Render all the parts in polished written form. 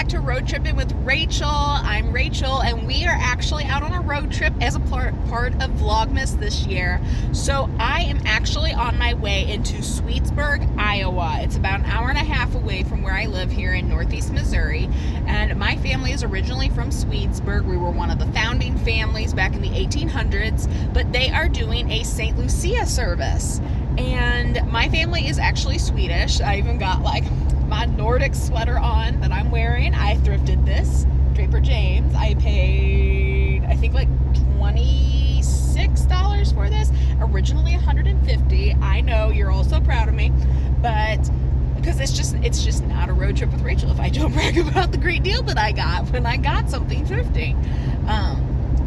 back to Road Tripping with Rachel. I'm Rachel, and we are actually out on a road trip as a part of Vlogmas this year. So I am actually on my way into Swedesburg, Iowa. It's about an hour and a half away from where I live here in Northeast Missouri. And my family is originally from Swedesburg. We were one of the founding families back in the 1800s, but they are doing a Saint Lucia service. And my family is actually Swedish. I even got like my Nordic sweater on that I'm wearing. I thrifted this, Draper James. I paid, I think, like $26 for this. Originally $150. I know you're all so proud of me, but because it's just not a road trip with Rachel if I don't brag about the great deal that I got when I got something thrifting.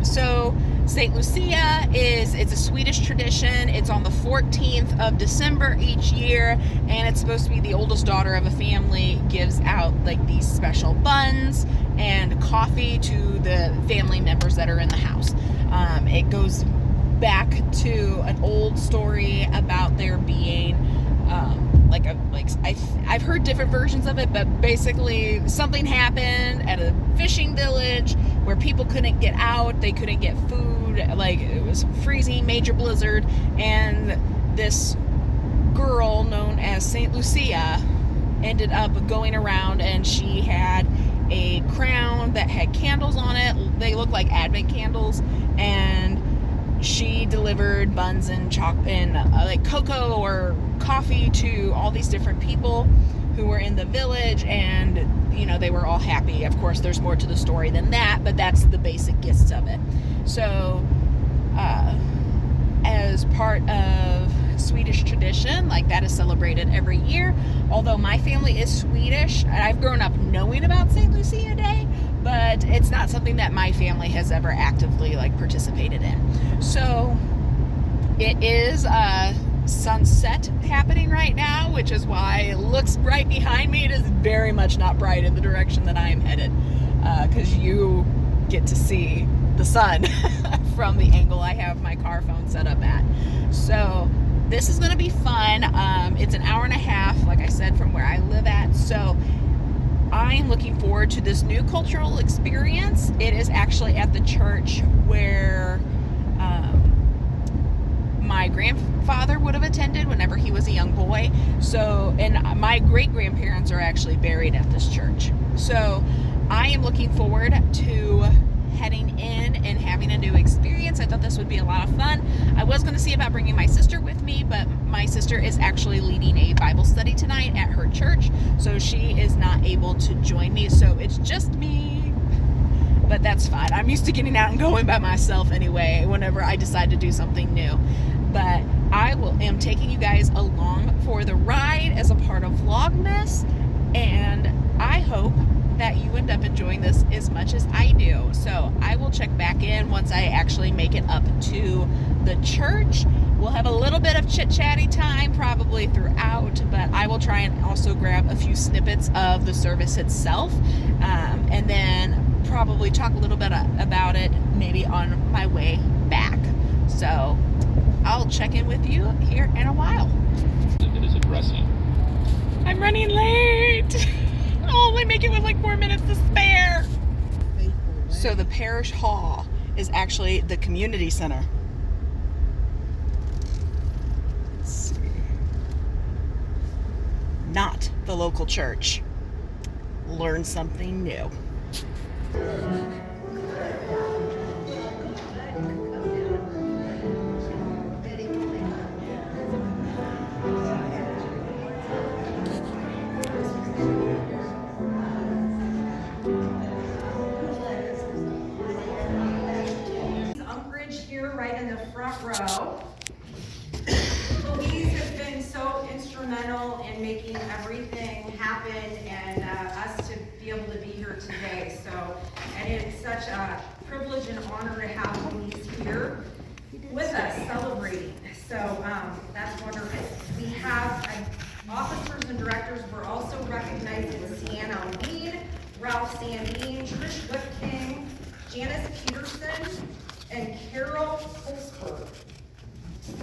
So Saint Lucia it's a Swedish tradition. It's on the 14th of December each year, and it's supposed to be the oldest daughter of a family gives out like these special buns and coffee to the family members that are in the house. It goes back to an old story about there being I've heard different versions of it, but basically something happened at a fishing village where people couldn't get out, they couldn't get food, like it was freezing, major blizzard, and this girl known as Saint Lucia ended up going around, and she had a crown that had candles on it. They look like Advent candles, and she delivered buns and like cocoa or coffee to all these different people who were in the village, and they were all happy. Of course, there's more to the story than that, but that's the basic gist of it. So as part of Swedish tradition, like that is celebrated every year. Although my family is Swedish, and I've grown up knowing about Saint Lucia Day, but it's not something that my family has ever actively participated in. So it is sunset happening right now, which is why it looks bright behind me. It is very much not bright in the direction that I am headed, because you get to see the sun from the angle I have my car phone set up at. So this is going to be fun. It's an hour and a half, like I said, from where I live at. So I'm looking forward to this new cultural experience. It is actually at the church where my grandfather would have attended whenever he was a young boy. So, and my great-grandparents are actually buried at this church. So I am looking forward to heading in and having a new experience. I thought this would be a lot of fun. I was going to see about bringing my sister with me, but my sister is actually leading a Bible study tonight at her church, so she is not able to join me. So it's just me, but that's fine. I'm used to getting out and going by myself anyway whenever I decide to do something new. But I am taking you guys along for the ride as a part of Vlogmas, and I hope that you end up enjoying this as much as I do. So I will check back in once I actually make it up to the church. We'll have a little bit of chit-chatty time probably throughout, but I will try and also grab a few snippets of the service itself, and then probably talk a little bit about it maybe on my way back. So I'll check in with you here in a while. It is addressing. I'm running late. I'll only make it with like 4 minutes to spare. So the parish hall is actually the community center. Let's see. Not the local church. Learn something new. Right in the front row. Louise has been so instrumental in making everything happen and us to be able to be here today. So, and it's such a privilege and honor to have Louise here with us celebrating. So that's wonderful. We have officers and directors. We're also recognizing Sienna Weed, Ralph Sandine, Trish Whitking, Janice Peterson, and Carol Holzberg.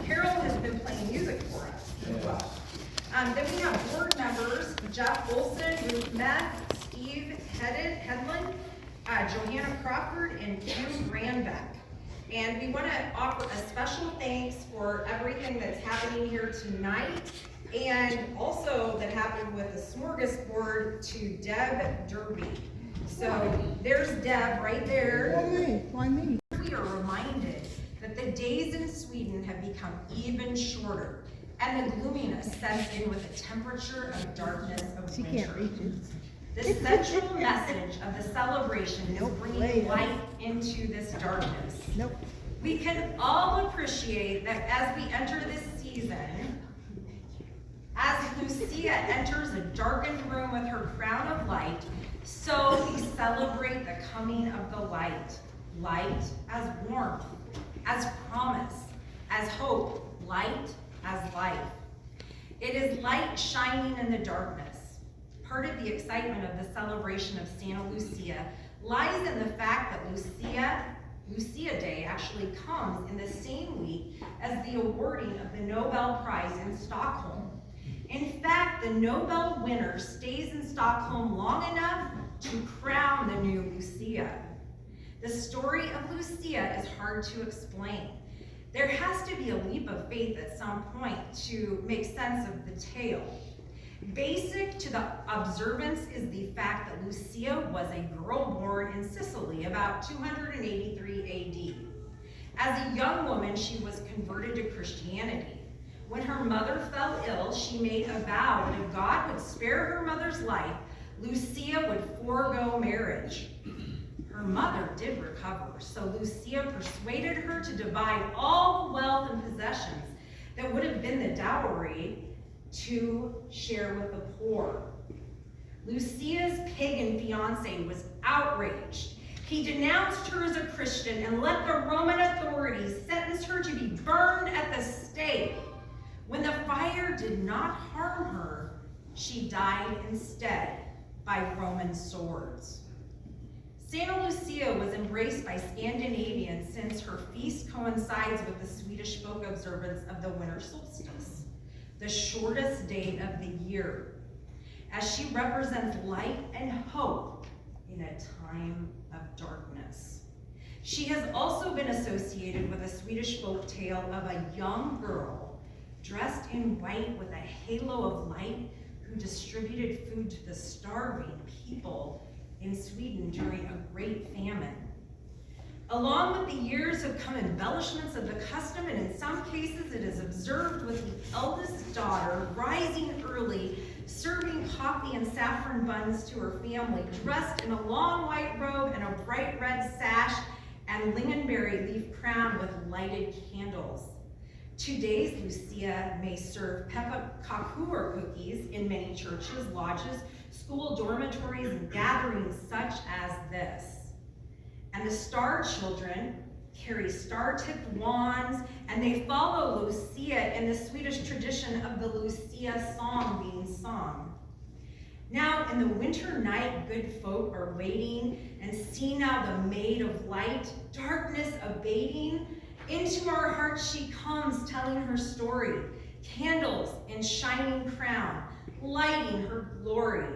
Carol has been playing music for us as well. Then we have board members, Jeff Olson, Ruth Meth, Steve Hedlund, Johanna Crawford, and Hugh Granbeck. And we want to offer a special thanks for everything that's happening here tonight, and also that happened with the smorgasbord to Deb Derby. So there's Deb right there. Why me? We are reminded that the days in Sweden have become even shorter, and the gloominess sets in with the temperature of darkness of She winter. can't reach it. The central message of the celebration is bringing light into this darkness. Nope. We can all appreciate that as we enter this season, as Lucia enters a darkened room with her crown of light, so we celebrate the coming of the light. Light as warmth, as promise, as hope, light as life. It is light shining in the darkness. Part of the excitement of the celebration of Saint Lucia lies in the fact that Lucia Day actually comes in the same week as the awarding of the Nobel Prize in Stockholm. In fact, the Nobel winner stays in Stockholm long enough to crown the new Lucia. The story of Lucia is hard to explain. There has to be a leap of faith at some point to make sense of the tale. Basic to the observance is the fact that Lucia was a girl born in Sicily about 283 AD. As a young woman, she was converted to Christianity. When her mother fell ill, she made a vow that if God would spare her mother's life, Lucia would forego marriage. Her mother did recover, so Lucia persuaded her to divide all the wealth and possessions that would have been the dowry to share with the poor. Lucia's pagan fiance was outraged. He denounced her as a Christian and let the Roman authorities sentence her to be burned at the stake. When the fire did not harm her, she died instead by Roman swords. Saint Lucia was embraced by Scandinavians since her feast coincides with the Swedish folk observance of the winter solstice, the shortest day of the year, as she represents light and hope in a time of darkness. She has also been associated with a Swedish folk tale of a young girl dressed in white with a halo of light who distributed food to the starving people in Sweden during a great famine. Along with the years have come embellishments of the custom, and in some cases it is observed with the eldest daughter rising early, serving coffee and saffron buns to her family, dressed in a long white robe and a bright red sash and lingonberry leaf crown with lighted candles. Today's Lucia may serve pepperkakor cookies in many churches, lodges, school dormitories, and gatherings such as this. And the star children carry star-tipped wands, and they follow Lucia in the Swedish tradition of the Lucia song being sung. Now in the winter night, good folk are waiting, and see now the maid of light, darkness abating. Into our hearts she comes, telling her story, candles in shining crown, lighting her glory.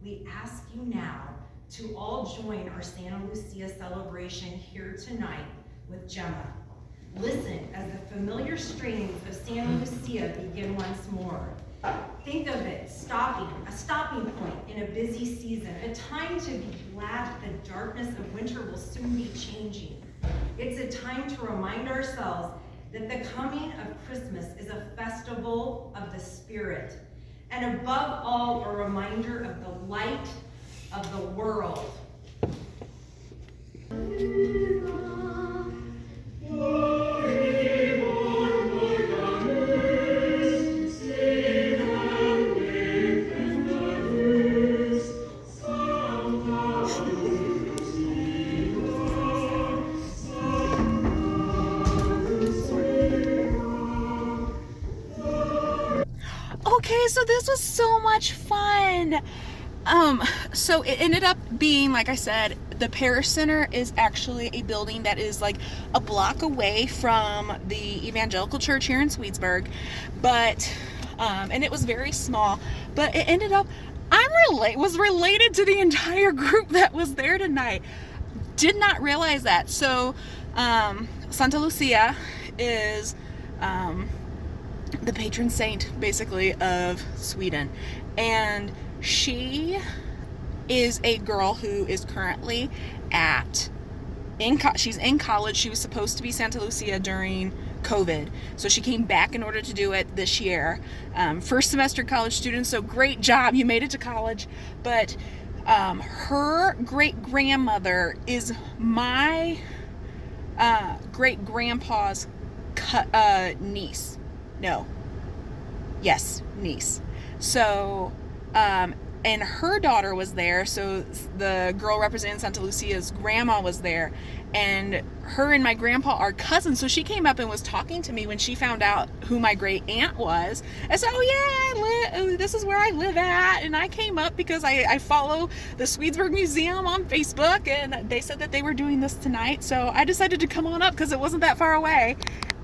We ask you now to all join our Santa Lucia celebration here tonight with Gemma. Listen as the familiar strains of Santa Lucia begin once more. Think of it, a stopping point in a busy season, a time to be glad that the darkness of winter will soon be changing. It's a time to remind ourselves that the coming of Christmas is a festival of the Spirit, and above all, a reminder of the light of the world. Okay, so this was so much fun. So it ended up being, like I said, the Parish Center is actually a building that is like a block away from the Evangelical Church here in Swedesburg, but and it was very small, but it ended up was related to the entire group that was there tonight. Did not realize that. So Santa Lucia is the patron saint, basically, of Sweden, and she is a girl who is currently she's in college. She was supposed to be Santa Lucia during COVID, so she came back in order to do it this year. First semester college student, so great job, you made it to college. But her great grandmother is my great grandpa's niece. Niece. So and her daughter was there, so the girl representing Santa Lucia's grandma was there, and her and my grandpa are cousins, so she came up and was talking to me when she found out who my great aunt was. I said, this is where I live at, and I came up because I follow the Swedesburg Museum on Facebook, and they said that they were doing this tonight, so I decided to come on up because it wasn't that far away.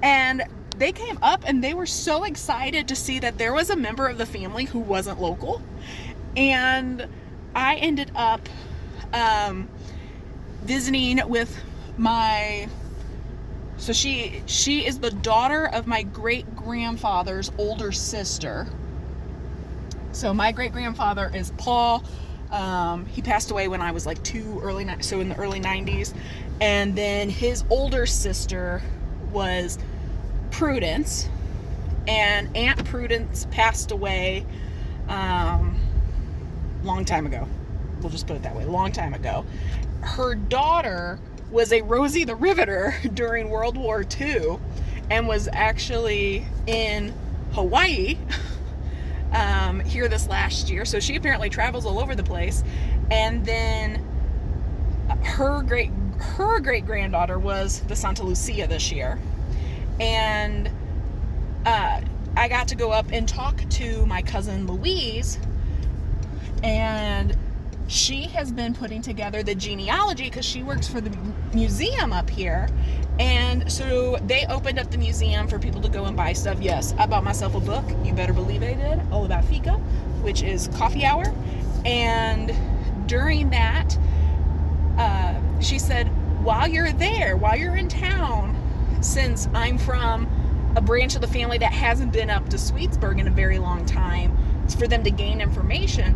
And they came up and they were so excited to see that there was a member of the family who wasn't local. And I ended up visiting with she is the daughter of my great grandfather's older sister. So my great grandfather is Paul. He passed away when I was like in the early 90s. And then his older sister was Prudence, and Aunt Prudence passed away long time ago. We'll just put it that way, long time ago. Her daughter was a Rosie the Riveter during World War II and was actually in Hawaii here this last year. So she apparently travels all over the place. And then her great granddaughter was the Santa Lucia this year. And I got to go up and talk to my cousin Louise, and she has been putting together the genealogy because she works for the museum up here. And so they opened up the museum for people to go and buy stuff. Yes, I bought myself a book, you better believe I did, all about fika, which is coffee hour. And during that, she said, while you're in town, since I'm from a branch of the family that hasn't been up to Swedesburg in a very long time, it's for them to gain information.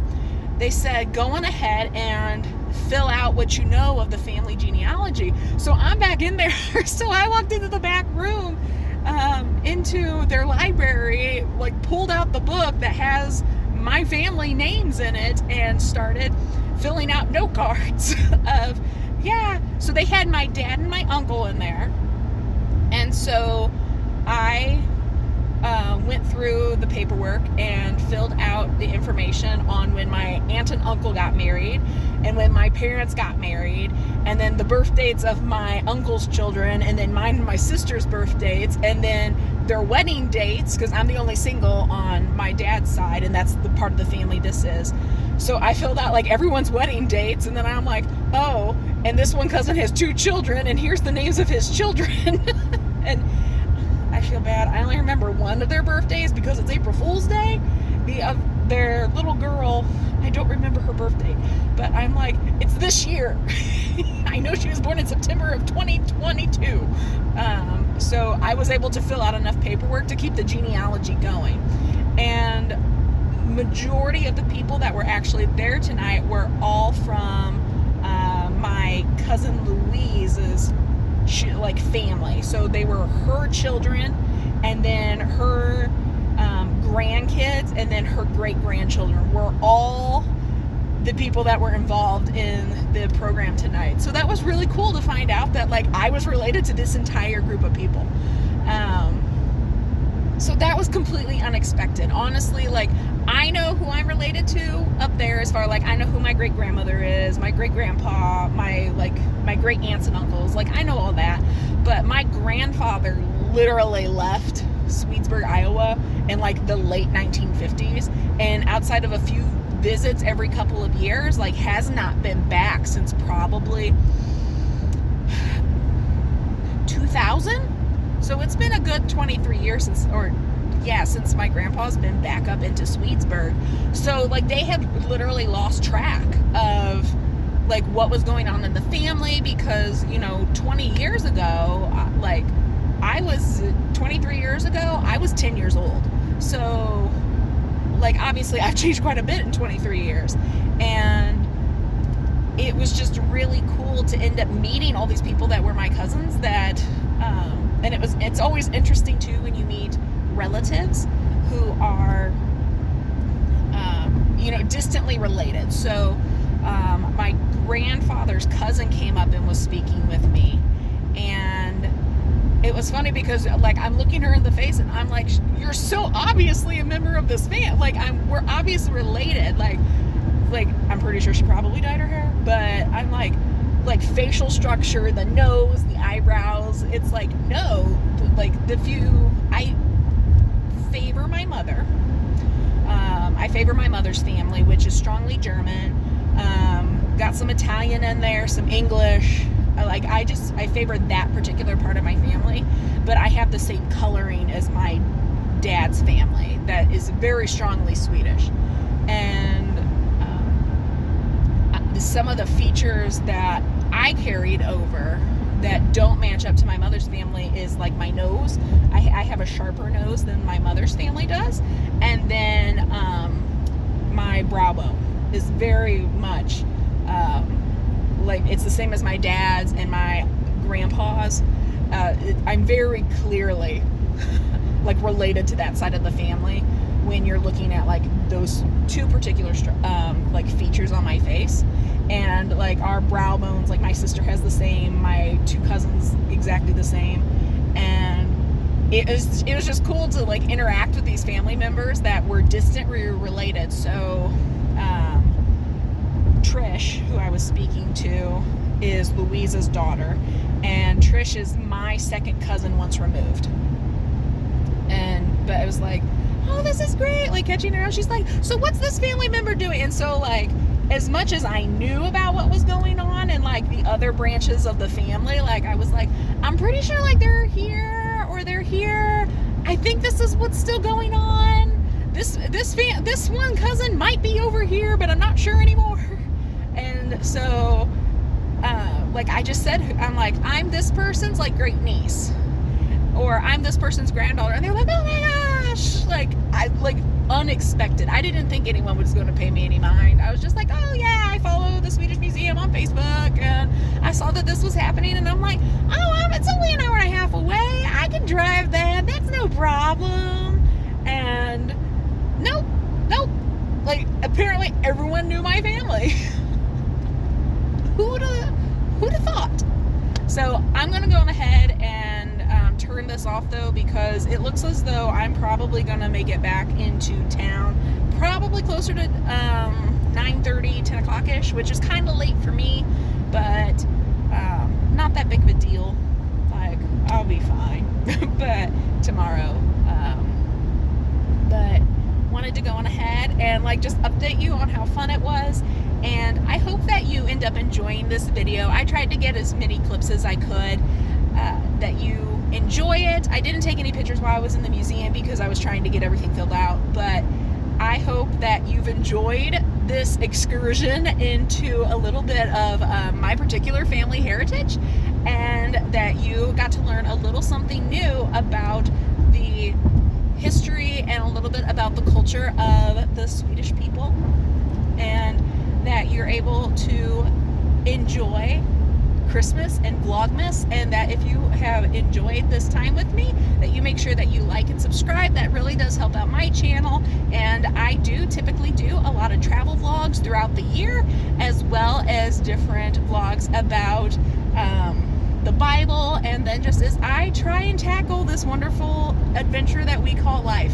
They said, go on ahead and fill out what you know of the family genealogy. So I'm back in there. So I walked into the back room, into their library, like pulled out the book that has my family names in it and started filling out note cards of, so they had my dad and my uncle in there. And so I went through the paperwork and filled out the information on when my aunt and uncle got married and when my parents got married, and then the birth dates of my uncle's children, and then mine and my sister's birth dates, and then their wedding dates, because I'm the only single on my dad's side, and that's the part of the family this is. So I filled out like everyone's wedding dates, and then I'm like, oh, and this one cousin has 2 children, and here's the names of his children. And I feel bad. I only remember one of their birthdays because it's April Fool's Day. Their little girl, I don't remember her birthday, but I'm like, it's this year. I know she was born in September of 2022. So I was able to fill out enough paperwork to keep the genealogy going. And majority of the people that were actually there tonight were all from my cousin Louise's family. So they were her children, and then her grandkids, and then her great grandchildren were all the people that were involved in the program tonight. So that was really cool to find out that I was related to this entire group of people. So that was completely unexpected. Honestly, I know who I'm related to up there as far I know who my great grandmother is, my great grandpa, my great aunts and uncles. I know all that. But my grandfather literally left Swedesburg, Iowa in the late 1950s, and outside of a few visits every couple of years, has not been back since probably 2000. So it's been a good 23 years since, or yeah, since my grandpa's been back up into Swedesburg. So like they had literally lost track of like what was going on in the family, because 20 years ago, like I was 23 years ago, I was 10 years old. So like obviously I've changed quite a bit in 23 years, and it was just really cool to end up meeting all these people that were my cousins that and it's always interesting too when you meet relatives who are distantly related. So my grandfather's cousin came up and was speaking with me, and it was funny because like I'm looking her in the face and I'm like, you're so obviously a member of this family, like we're obviously related, like I'm pretty sure she probably dyed her hair, but I'm like facial structure, the nose, the eyebrows, it's like, no, like I favor my mother. I favor my mother's family, which is strongly German. Got some Italian in there, some English. I favor that particular part of my family, but I have the same coloring as my dad's family that is very strongly Swedish. And some of the features that I carried over that don't match up to my mother's family is like my nose. I have a sharper nose than my mother's family does. And then my brow bone is very much like it's the same as my dad's and my grandpa's. I'm very clearly like related to that side of the family when you're looking at like those two particular like features on my face. And like our brow bones, like my sister has the same, my two cousins exactly the same. And it was just cool to like interact with these family members that were distantly related. So Trish, who I was speaking to, is Louisa's daughter, and Trish is my second cousin once removed. But it was like, oh, this is great, like catching her out. She's like, so what's this family member doing? And so like, as much as I knew about what was going on and like the other branches of the family, like I was like, I'm pretty sure like they're here or they're here. I think this is what's still going on. This one cousin might be over here, but I'm not sure anymore. And so like I just said, I'm like, I'm this person's like great niece, or I'm this person's granddaughter, and they're like, oh my gosh, like unexpected. I didn't think anyone was going to pay me any mind. I was just like, oh yeah, I follow the Swedish Museum on Facebook, and I saw that this was happening, and I'm like, oh, it's only an hour and a half away. I can drive that. That's no problem. And nope. Like apparently everyone knew my family. Who'd have thought? So I'm gonna go on ahead and turn this off though, because it looks as though I'm probably gonna make it back into town probably closer to 9:30, 10 o'clock ish, which is kind of late for me, but not that big of a deal. Like I'll be fine. But tomorrow, but wanted to go on ahead and like just update you on how fun it was. And I hope that you end up enjoying this video. I tried to get as many clips as I could, that you enjoy it. I didn't take any pictures while I was in the museum because I was trying to get everything filled out, but I hope that you've enjoyed this excursion into a little bit of my particular family heritage, and that you got to learn a little something new about the history and a little bit about the culture of the Swedish people, and that you're able to enjoy Christmas and Vlogmas, and that if you have enjoyed this time with me, that you make sure that you like and subscribe. That really does help out my channel. And I do typically do a lot of travel vlogs throughout the year, as well as different vlogs about the Bible, and then just as I try and tackle this wonderful adventure that we call life.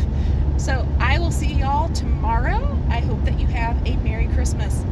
So I will see y'all tomorrow. I hope that you have a Merry Christmas.